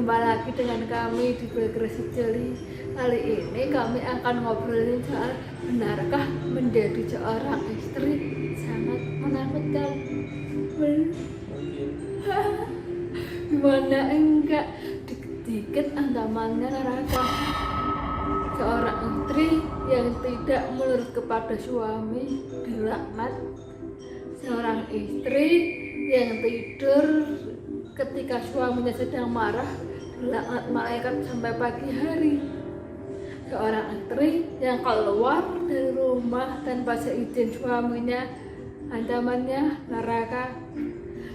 Jumpa lagi dengan kami di Progres Jeli. Kali ini kami akan ngobrolin soal benarkah menjadi seorang istri sangat menakutkan. Gimana enggak, dikit-dikit ancamannya neraka. Seorang istri yang tidak menurut kepada suami dilaknat. Seorang istri yang tidur ketika suaminya sedang marah dilaknat malaikat sampai pagi hari. Seorang istri yang keluar dari rumah tanpa seizin suaminya, ancamannya neraka.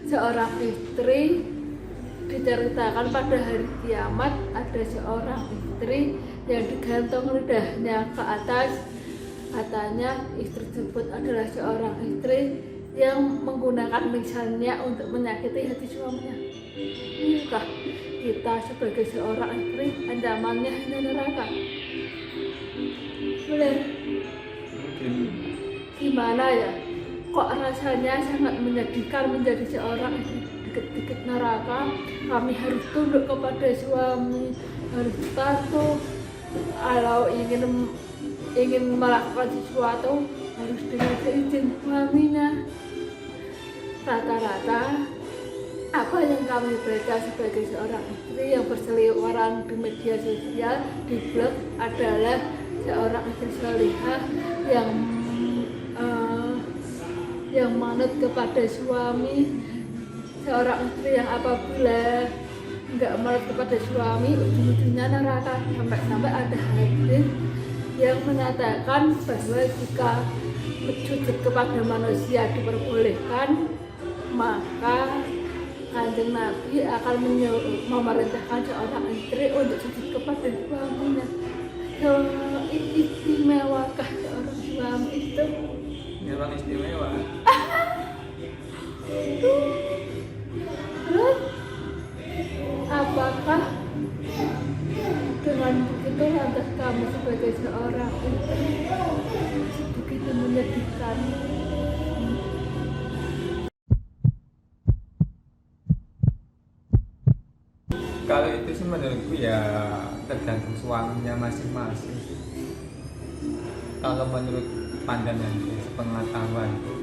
Seorang istri diceritakan pada hari kiamat ada seorang istri yang digantung lidahnya ke atas. Katanya istri tersebut adalah seorang istri yang menggunakan lisannya untuk menyakiti hati suaminya. Inikah kita sebagai seorang istri ancamannya hanya neraka? Boleh? Mungkin Gimana ya? Kok rasanya sangat menyedihkan menjadi seorang istri dikit-dikit neraka. Kami harus tunduk kepada suami, harus patuh. Kalau ingin melakukan sesuatu harus dengan seizin suaminya. Rata-rata apa yang kami baca sebagai seorang istri yang berseliweran di media sosial, di blog adalah seorang istri salihah yang manut kepada suami. Seorang istri yang apabila nggak manut kepada suami, ujung-ujungnya neraka. Sampai-sampai ada hadis yang menyatakan bahwa jika sujud kepada manusia diperbolehkan, maka Kanjeng Nabi akan memerintahkan seorang istri untuk sujud kepada suaminya. Istimewakah seorang suami itu? memang istimewa. Terus apakah dengan begitu lantas kamu sebagai seorang istri begitu menyedihkan? Kalau itu sih menurutku ya tergantung suaminya masing-masing. Kalau menurut pandanganku, sepengetahuanku,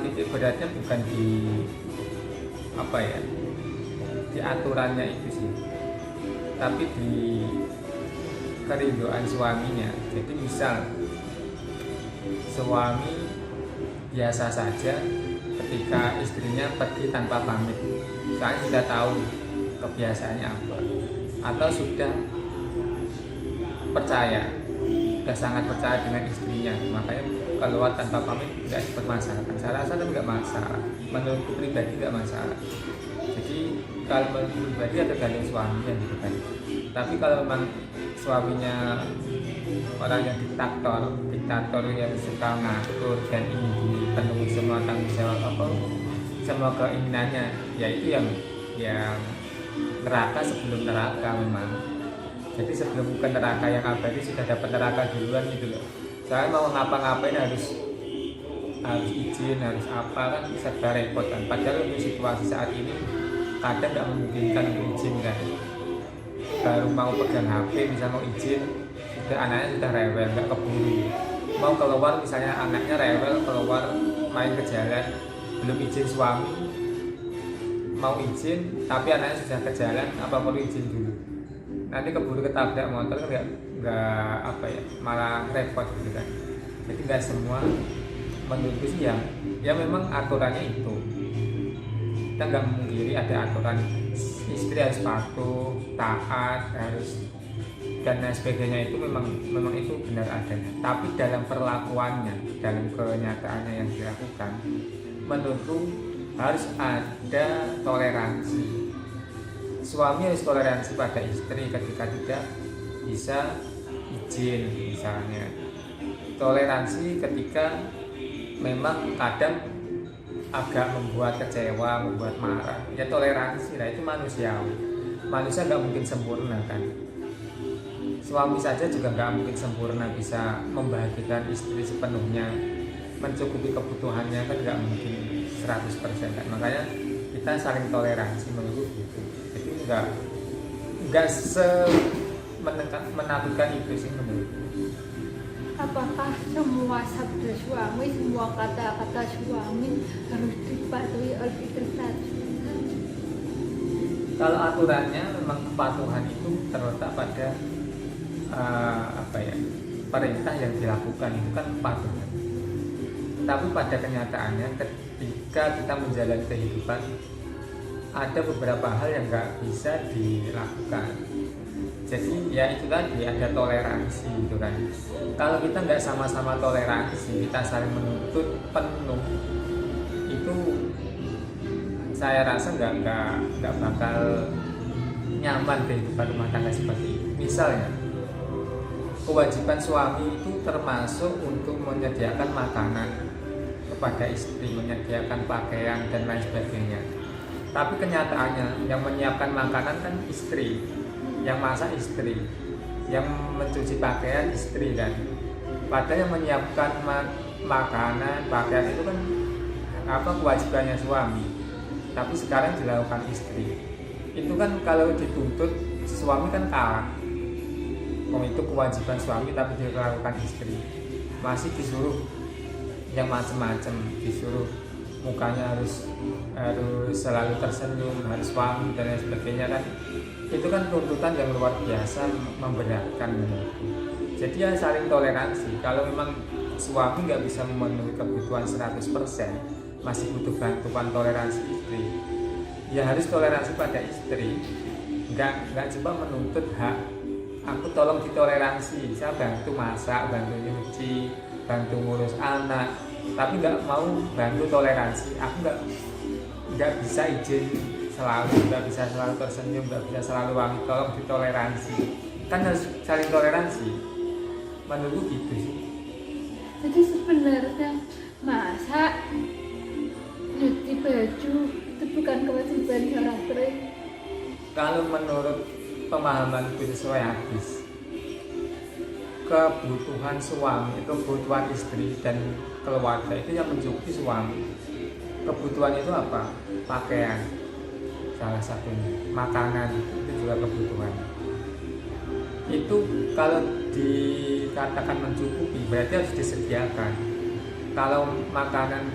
titik beratnya bukan di apa ya, di aturannya itu sih, tapi di kerinduan suaminya. Jadi misal suami biasa saja ketika istrinya pergi tanpa pamit, soalnya sudah tahu kebiasaannya apa, atau sudah sangat percaya dengan istrinya, makanya keluar tanpa pamit tidak dipermasalahkan. Saya rasa kan nggak masalah, menurutku pribadi nggak masalah. Jadi kalau menurut pribadi ada tergantung suaminya gitu kan. Tapi kalau memang suaminya orang yang diktator yang suka ngatur dan ingin dipenuhi semua tanggung jawab semua keinginannya, yaitu yang neraka sebelum neraka memang. Jadi sebelum ke neraka yang abadi sudah dapat neraka duluan gitu loh. Saya mau ngapa-ngapain harus izin, harus apa, kan serba repot kan. Padahal untuk situasi saat ini kadang nggak memungkinkan untuk izin kan. Baru mau pegang HP bisa mau izin, anaknya sudah rewel, nggak keburu. Mau keluar misalnya anaknya rewel keluar main ke jalan, belum izin suami, mau izin tapi anaknya sudah ke jalan, apa perlu izin dulu? Nanti keburu ketabrak motor kan nggak apa ya, malah repot gitu kan. Jadi nggak semua menurutku sih ya memang aturannya itu. Kita nggak memungkiri ada aturan istri harus patuh, taat, harus dan lain sebagainya, itu memang itu benar adanya. Tapi dalam perlakuannya, dalam kenyataannya yang dilakukan, menurutku harus ada toleransi. Suami harus toleransi pada istri ketika tidak bisa izin misalnya. Toleransi ketika memang kadang agak membuat kecewa, membuat marah, ya toleransi lah, itu manusiawi. Manusia nggak mungkin sempurna kan. Suami saja juga nggak mungkin sempurna bisa membahagiakan istri sepenuhnya, mencukupi kebutuhannya kan nggak mungkin 100% kan. Makanya kita saling toleransi menurut gitu. Jadi nggak menakutkan itu sih menurutku. Apakah semua sabda suami, semua kata-kata suami harus dipatuhi oleh istri 100%? Kalau aturannya memang kepatuhan itu terletak pada perintah yang dilakukan itu kan kepatuhan. Tapi pada kenyataannya ketika kita menjalani kehidupan ada beberapa hal yang nggak bisa dilakukan. Jadi ya itu tadi ada toleransi gitu kan. Kalau kita nggak sama-sama toleransi, kita saling menuntut penuh, itu saya rasa nggak bakal nyaman kehidupan rumah tangga seperti itu. Misalnya kewajiban suami itu termasuk untuk menyediakan makanan kepada istri, menyediakan pakaian dan lain sebagainya. Tapi kenyataannya yang menyiapkan makanan kan istri, yang masak istri, yang mencuci pakaian istri kan. Padahal yang menyiapkan makanan, pakaian itu kan kewajibannya suami. Tapi sekarang dilakukan istri. Itu kan kalau dituntut suami kan kalah. Itu kewajiban suami tapi dilakukan istri. Masih disuruh yang macam-macam, disuruh mukanya harus selalu tersenyum, harus wangi dan lain sebagainya kan. Itu kan tuntutan yang luar biasa memberatkan menurutku. Jadi ya saling toleransi. Kalau memang suami nggak bisa memenuhi kebutuhan 100%, masih butuh bantuan toleransi istri, ya harus toleransi pada istri. Nggak coba menuntut hak. Aku tolong ditoleransi, saya bantu masak, bantu nyuci, bantu ngurus anak, tapi nggak mau bantu toleransi. Aku nggak bisa izin selalu, nggak bisa selalu tersenyum, nggak bisa selalu wangi, tolong ditoleransi. Kan harus saling toleransi. Menurutku gitu sih. Jadi sebenarnya masak, nyuci baju itu bukan kewajiban seorang istri. Kalau menurut pemahaman sesuai hadis, kebutuhan suami, kebutuhan istri dan keluarga itu yang mencukupi suami. Kebutuhan itu apa? Pakaian salah satunya, makanan itu juga kebutuhan. Itu kalau dikatakan mencukupi berarti harus disediakan. Kalau makanan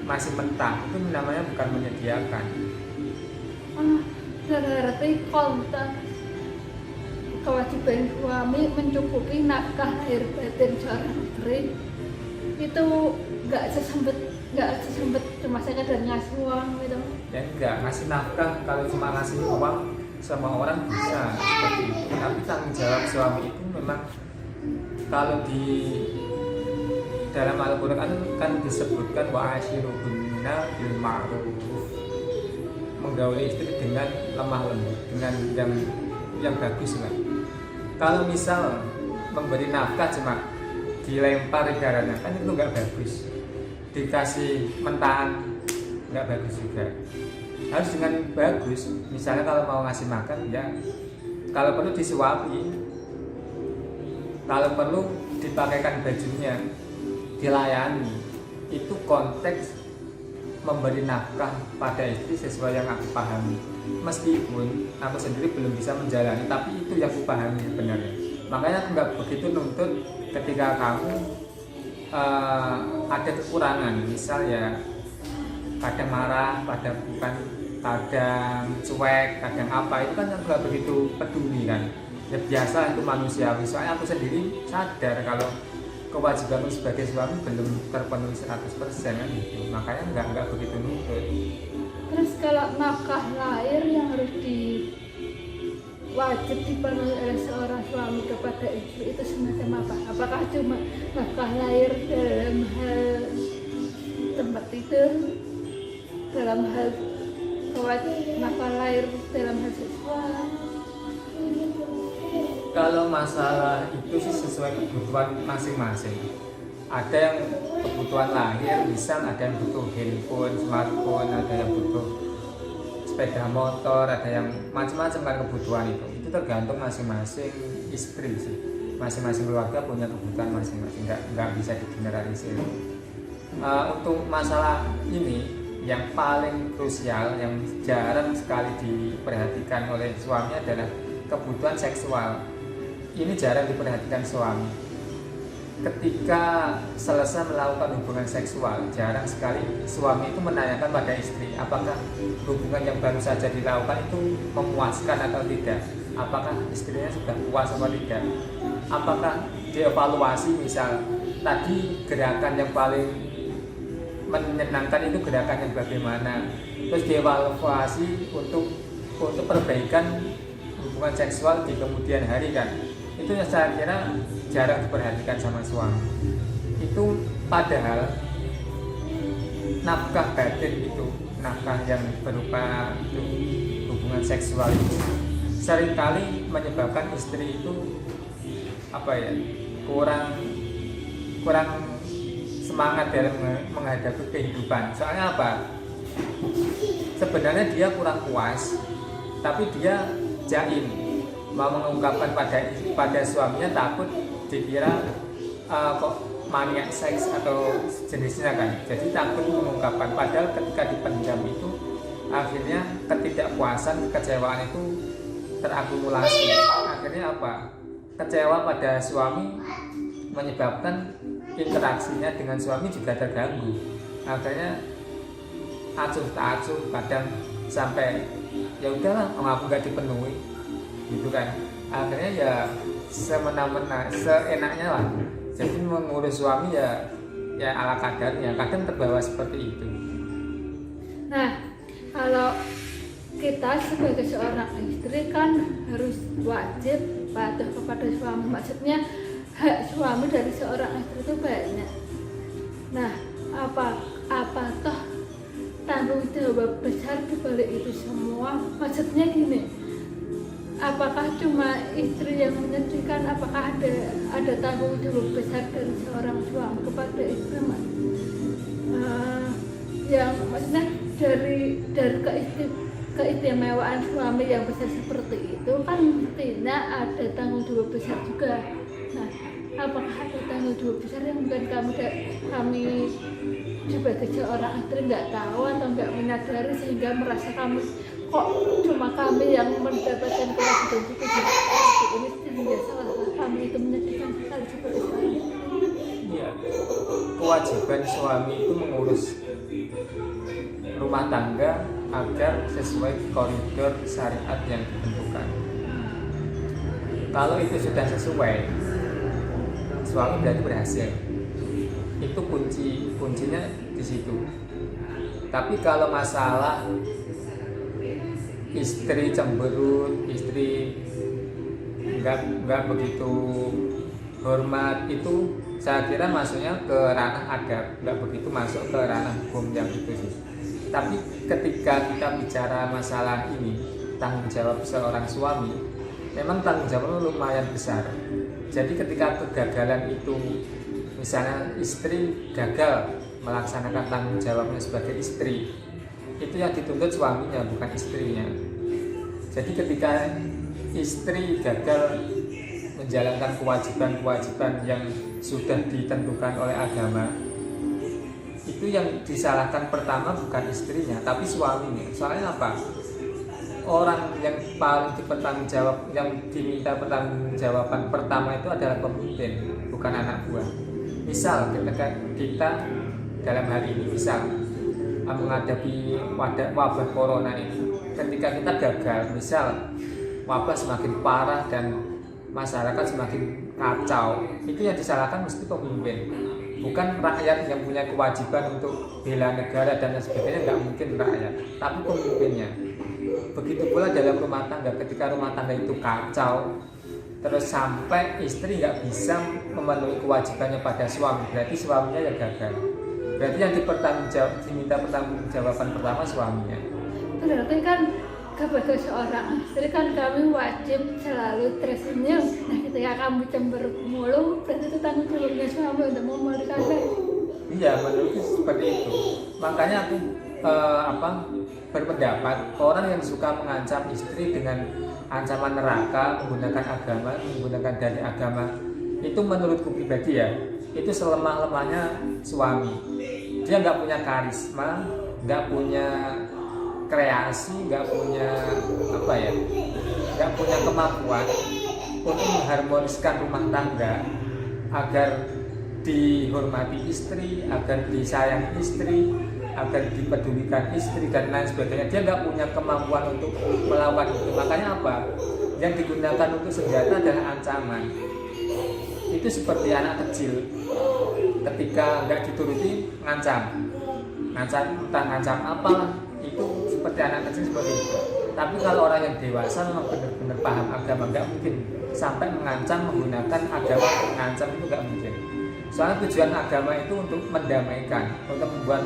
masih mentah itu namanya bukan menyediakan. Berarti konteks kewajiban suami mencukupi nafkah lahir batin seorang istri itu nggak sesempet cuma sekedar ngasih uang gitu. Ya enggak, ngasih nafkah kalau cuma ngasih uang sama orang bisa seperti itu. Tapi tanggung jawab suami itu memang kalau di dalam Al-Quran kan disebutkan wa ashiruhunna bil ma'ruf, menggauli istri dengan lemah lembut, dengan yang bagus lah. Kalau misal memberi nafkah cuma dilempar ibaratnya kan itu nggak bagus. Dikasih mentahan nggak bagus juga. Harus dengan bagus. Misalnya kalau mau ngasih makan ya, kalau perlu disuapi, kalau perlu dipakaikan bajunya, dilayani. Itu konteks memberi nafkah pada istri sesuai yang aku pahami. Meskipun aku sendiri belum bisa menjalani, tapi itu yang aku pahami sebenarnya. Makanya aku nggak begitu nuntut ketika kamu ada kekurangan, misal ya kadang marah, kadang cuek, kadang apa, itu kan nggak begitu peduli kan. Ya biasa, itu manusiawi. Soalnya aku sendiri sadar kalau kewajibanku sebagai suami belum terpenuhi 100% kan gitu. Makanya nggak begitu nuntut. Terus kalau nafkah lahir yang harus wajib dipenuhi oleh seorang suami kepada istri itu semacam apa? Apakah cuma nafkah lahir dalam hal tempat tidur, dalam hal nafkah lahir dalam hal seksual? Kalau masalah itu sih sesuai kebutuhan masing-masing. Ada yang kebutuhan lahir, misal ada yang butuh handphone, smartphone, ada yang butuh sepeda motor, ada yang macam-macam kan kebutuhan itu. Itu tergantung masing-masing istri sih. Masing-masing keluarga punya kebutuhan masing-masing, nggak bisa digeneralisir. Untuk masalah ini yang paling krusial, yang jarang sekali diperhatikan oleh suami adalah kebutuhan seksual. Ini jarang diperhatikan suami. Ketika selesai melakukan hubungan seksual, jarang sekali suami itu menanyakan pada istri apakah hubungan yang baru saja dilakukan itu memuaskan atau tidak, apakah istrinya sudah puas atau tidak, apakah dievaluasi. Misal tadi gerakan yang paling menyenangkan itu gerakan yang bagaimana, terus dievaluasi untuk perbaikan hubungan seksual di kemudian hari kan. Itu yang saya kira jarang diperhatikan sama suami. Itu padahal nafkah batin itu, nafkah yang berupa itu, hubungan seksual itu seringkali menyebabkan istri itu kurang semangat dalam menghadapi kehidupan. Soalnya apa? Sebenarnya dia kurang puas, tapi dia jaim mau mengungkapkan pada suaminya, takut dikira kok maniak seks atau jenisnya kan. Jadi takut mengungkapkan, padahal ketika dipendam itu akhirnya ketidakpuasan, kekecewaan itu terakumulasi. Akhirnya apa? Kecewa pada suami menyebabkan interaksinya dengan suami juga terganggu. Akhirnya acuh tak acuh, kadang sampai ya udahlah, aku nggak dipenuhi gitu kan. Akhirnya ya semena-mena, seenaknya lah. Jadi mengurus suami ya ala kadarnya, kadang terbawa seperti itu. Nah, kalau kita sebagai seorang istri kan harus wajib patuh kepada suami. Maksudnya hak suami dari seorang istri itu banyak. Nah, apa toh tanggung jawab besar di balik itu semua? Maksudnya gini, apakah cuma istri yang menyedihkan? Apakah ada tanggung jawab besar dari seorang suami kepada istri? Yang maksudnya dari keistimewaan suami yang besar seperti itu kan mestinya ada tanggung jawab besar juga. Nah, apakah ada tanggung jawab besar yang mungkin kami sebagai seorang istri nggak tahu atau nggak menyadari, sehingga merasa kami kok cuma kami yang mendapatkan kewajiban seperti ini, sehingga salah kami itu menyedihkan sekali seperti seorang istri. Iya, kewajiban suami itu mengurus rumah tangga agar sesuai koridor syariat yang ditentukan. Kalau itu sudah sesuai, suami berarti berhasil. Itu kuncinya di situ. Tapi kalau masalah istri cemberut, istri nggak begitu hormat, itu saya kira masuknya ke ranah adab, nggak begitu masuk ke ranah hukum yang itu sih. Tapi ketika kita bicara masalah ini, tanggung jawab seorang suami, memang tanggung jawabnya lumayan besar. Jadi ketika kegagalan itu, misalnya istri gagal melaksanakan tanggung jawabnya sebagai istri, itu yang dituntut suaminya, bukan istrinya. Jadi ketika istri gagal menjalankan kewajiban-kewajiban yang sudah ditentukan oleh agama, itu yang disalahkan pertama bukan istrinya, tapi suaminya. Soalnya apa? Orang yang paling yang diminta pertanggungjawaban pertama itu adalah pemimpin, bukan anak buah. Misal kita dalam hari ini menghadapi wabah corona ini, ketika kita gagal, misal wabah semakin parah dan masyarakat semakin kacau, itu yang disalahkan mesti pemimpin, bukan rakyat yang punya kewajiban untuk bela negara dan sebagainya. Nggak mungkin rakyat, tapi pemimpinnya. Begitu pula dalam rumah tangga, ketika rumah tangga itu kacau, terus sampai istri nggak bisa memenuhi kewajibannya pada suami, berarti suaminya yang gagal. Berarti yang diminta pertanggungjawaban pertama suaminya. Berarti kan sebagai seorang istri kan kami wajib selalu tersenyum. Nah, ketika kami cemberut mulu, berarti itu tanggung jawabnya suami untuk memulihkan. Iya, menurutku seperti itu. Makanya aku berpendapat orang yang suka mengancam istri dengan ancaman neraka menggunakan agama, menggunakan dalih agama, itu menurutku pribadi ya, itu selemah-lemahnya suami. Dia nggak punya karisma, nggak punya kreasi, nggak punya apa ya, nggak punya kemampuan untuk mengharmoniskan rumah tangga agar dihormati istri, agar disayangi istri, agar dipedulikan istri dan lain sebagainya. Dia nggak punya kemampuan untuk melawan itu. Makanya apa? Yang digunakan untuk senjata adalah ancaman. Itu seperti anak kecil ketika nggak dituruti ngancam, entah ngancam apa, itu seperti anak kecil seperti itu. Tapi kalau orang yang dewasa memang benar-benar paham agama, nggak mungkin sampai mengancam menggunakan agama untuk mengancam, itu nggak mungkin. Soalnya tujuan agama itu untuk mendamaikan, untuk membuat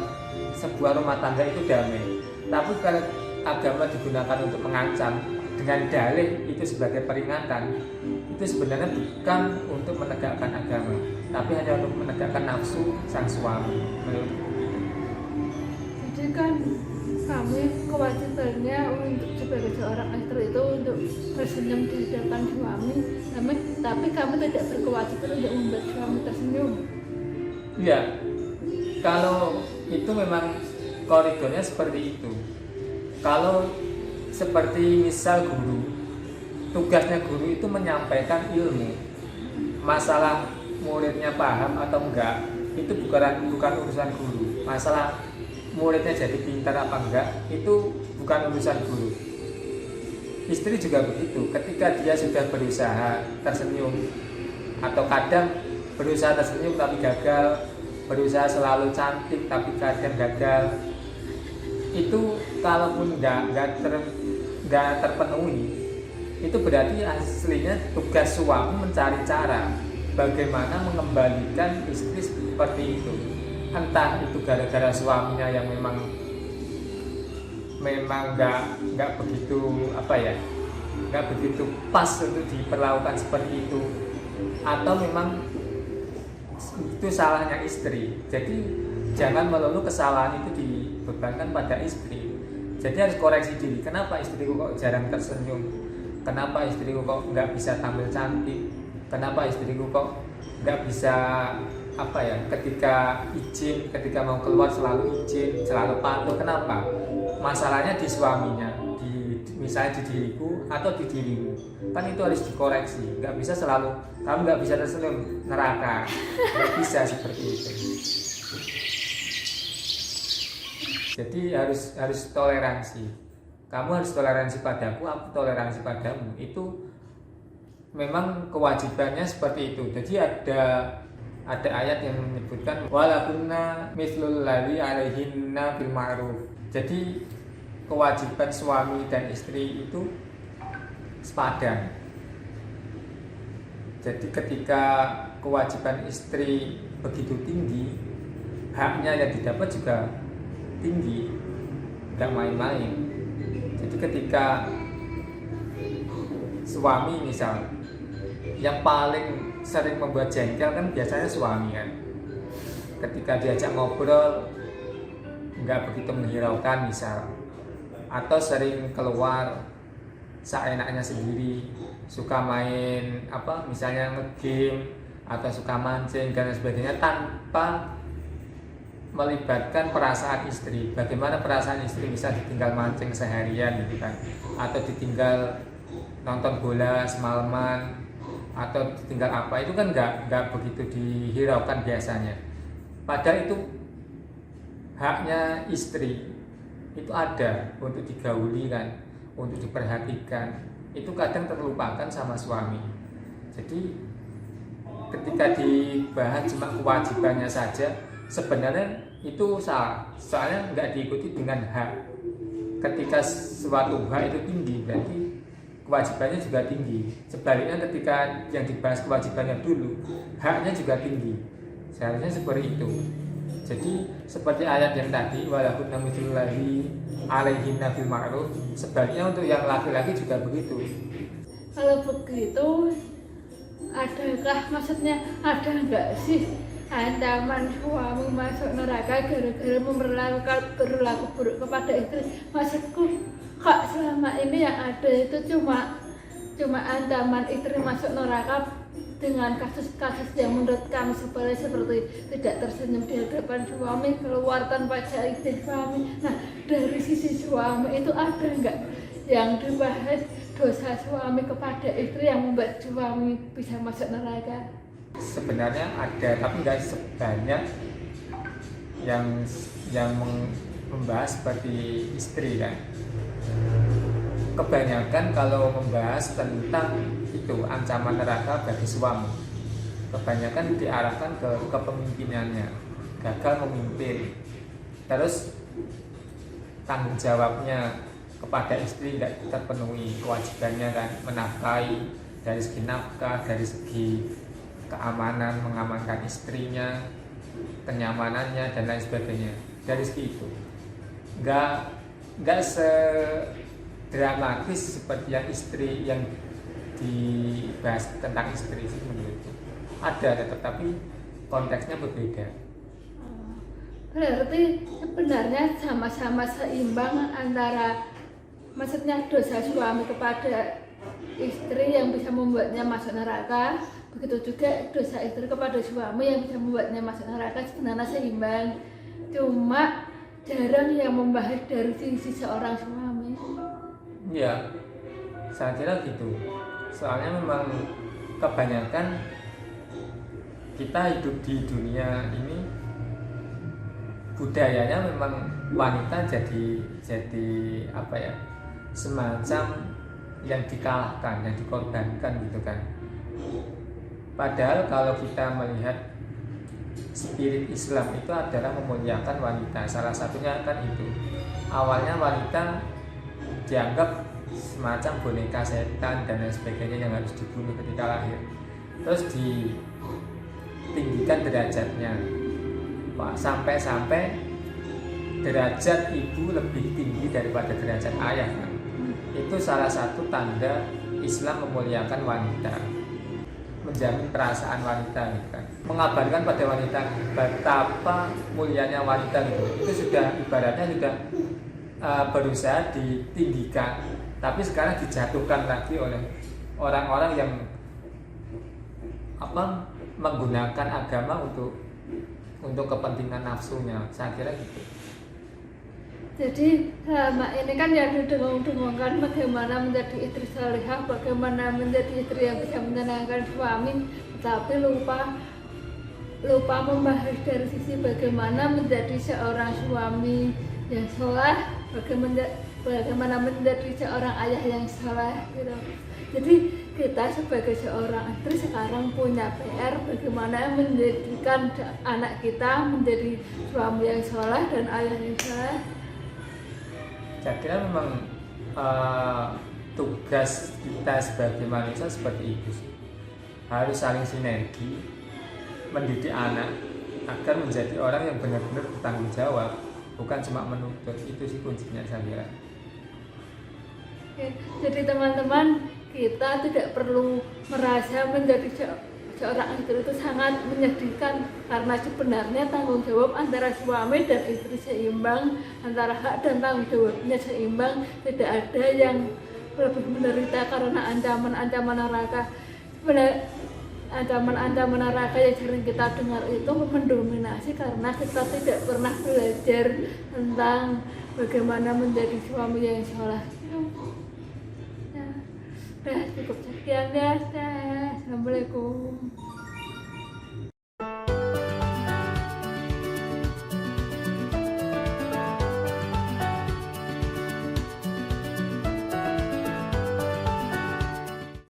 sebuah rumah tangga itu damai. Tapi kalau agama digunakan untuk mengancam dengan dalih itu sebagai peringatan, itu sebenarnya bukan untuk menegakkan agama, tapi hanya untuk menegakkan nafsu sang suami. Menurutku. Jadi kan kami kewajibannya untuk sebagai seorang istri itu untuk tersenyum di hadapan suami, tapi kami tidak berkewajiban untuk membuat suami tersenyum. Iya, kalau itu memang koridornya seperti itu. Kalau seperti misal guru, tugasnya guru itu menyampaikan ilmu. Masalah muridnya paham atau enggak, itu bukan urusan guru. Masalah muridnya jadi pintar apa enggak, itu bukan urusan guru. Istri juga begitu, ketika dia sudah berusaha tersenyum, atau kadang berusaha tersenyum tapi gagal, berusaha selalu cantik tapi kadang gagal, itu kalaupun nggak terpenuhi, itu berarti aslinya tugas suami mencari cara bagaimana mengembalikan istri seperti itu. Entah itu gara-gara suaminya yang memang nggak begitu nggak begitu pas untuk diperlakukan seperti itu, atau memang itu salahnya istri. Jadi jangan melulu kesalahan itu dibebankan pada istri. Jadi harus koreksi diri. Kenapa istriku kok jarang tersenyum? Kenapa istriku kok nggak bisa tampil cantik? Kenapa istriku kok nggak bisa ketika izin, ketika mau keluar selalu izin, selalu patuh? Kenapa? Masalahnya di suaminya, misalnya di diriku atau di dirimu. Kan itu harus dikoreksi. Nggak bisa selalu kamu nggak bisa tersenyum, neraka. Nggak bisa seperti itu. Jadi harus toleransi. Kamu harus toleransi padaku, aku toleransi padamu. Itu memang kewajibannya seperti itu. Jadi ada ayat yang menyebutkan walakunna mithlul ladzi alaihinna bil ma'ruf. Jadi kewajiban suami dan istri itu sepadan. Jadi ketika kewajiban istri begitu tinggi, haknya yang didapat juga tinggi, nggak main-main. Jadi ketika suami misal yang paling sering membuat jengkel kan biasanya suami kan, ketika diajak ngobrol nggak begitu menghiraukan misal, atau sering keluar seenaknya sendiri, suka main misalnya ngegame atau suka mancing dan sebagainya tanpa melibatkan perasaan istri. Bagaimana perasaan istri bisa ditinggal mancing seharian gitu kan, atau ditinggal nonton bola semalaman, atau ditinggal apa, itu kan nggak begitu dihiraukan biasanya. Padahal itu haknya istri, itu ada untuk digauli kan, untuk diperhatikan. Itu kadang terlupakan sama suami. Jadi ketika dibahas cuma kewajibannya saja, sebenarnya itu salah. Soalnya nggak diikuti dengan hak. Ketika suatu hak itu tinggi, berarti kewajibannya juga tinggi. Sebaliknya ketika yang dibahas kewajibannya dulu, haknya juga tinggi. Seharusnya seperti itu. Jadi seperti ayat yang tadi walakunna mithlul ladzi alaihinna bil ma'ruf, sebaliknya untuk yang laki-laki juga begitu. Kalau begitu, maksudnya ada nggak sih ancaman suami masuk neraka gara-gara memperlakukan berlaku buruk kepada istri? Maksudku, kok selama ini yang ada itu cuma ancaman istri masuk neraka dengan kasus-kasus yang menurut kami sepele seperti tidak tersenyum di hadapan suami, keluar tanpa izin suami. Nah, dari sisi suami itu ada nggak yang dibahas dosa suami kepada istri yang membuat suami bisa masuk neraka? Sebenarnya ada, tapi nggak sebanyak yang membahas seperti istri kan. Kebanyakan kalau membahas tentang itu ancaman neraka bagi suami, kebanyakan diarahkan ke kepemimpinannya, gagal memimpin, terus tanggung jawabnya kepada istri tidak terpenuhi, kewajibannya kan menafkahi dari segi nafkah, dari segi keamanan, mengamankan istrinya, kenyamanannya dan lain sebagainya. Dari segi itu nggak sedramatis seperti yang istri yang dibahas tentang istri sih menurutku. Ada tetapi konteksnya berbeda. Berarti sebenarnya sama-sama seimbang antara maksudnya dosa suami kepada istri yang bisa membuatnya masuk neraka, begitu juga dosa istri kepada suami yang bisa membuatnya masuk neraka, sebenarnya seimbang. Cuma jarang yang membahas dari sisi seorang suami. Iya, saya kira gitu. Soalnya memang kebanyakan kita hidup di dunia ini budayanya memang wanita jadi apa ya, semacam yang dikalahkan, yang dikorbankan gitu kan. Padahal kalau kita melihat spirit Islam itu adalah memuliakan wanita. Salah satunya kan itu. Awalnya wanita dianggap semacam boneka setan dan lain sebagainya yang harus dibunuh ketika lahir. Terus ditinggikan derajatnya, sampai derajat ibu lebih tinggi daripada derajat ayah kan? Itu salah satu tanda Islam memuliakan wanita, menjamin perasaan wanita gitu kan, mengabarkan pada wanita betapa mulianya wanita gitu. Itu sudah ibaratnya sudah berusaha ditinggikan, tapi sekarang dijatuhkan lagi oleh orang-orang yang menggunakan agama untuk kepentingan nafsunya. Saya kira gitu. Jadi selama ini kan yang didengung-dengungkan bagaimana menjadi istri salihah, bagaimana menjadi istri yang bisa menyenangkan suami, tapi lupa membahas dari sisi bagaimana menjadi seorang suami yang saleh, bagaimana menjadi seorang ayah yang saleh gitu. Jadi kita sebagai seorang istri sekarang punya PR bagaimana menjadikan anak kita menjadi suami yang saleh dan ayah yang saleh. Saya kira memang tugas kita sebagai manusia seperti itu sih. Harus saling sinergi, mendidik anak agar menjadi orang yang benar-benar bertanggung jawab, bukan cuma menuntut. Itu sih kuncinya saya kira. Oke, jadi teman-teman, kita tidak perlu merasa menjadi seorang istri itu sangat menyedihkan, karena sebenarnya tanggung jawab antara suami dan istri seimbang, antara hak dan tanggung jawabnya seimbang. Tidak ada yang lebih menderita karena ancaman-ancaman neraka. Sebenarnya ancaman-ancaman neraka yang sering kita dengar itu mendominasi karena kita tidak pernah belajar tentang bagaimana menjadi suami yang saleh. Cukup sekian ya. Assalamualaikum.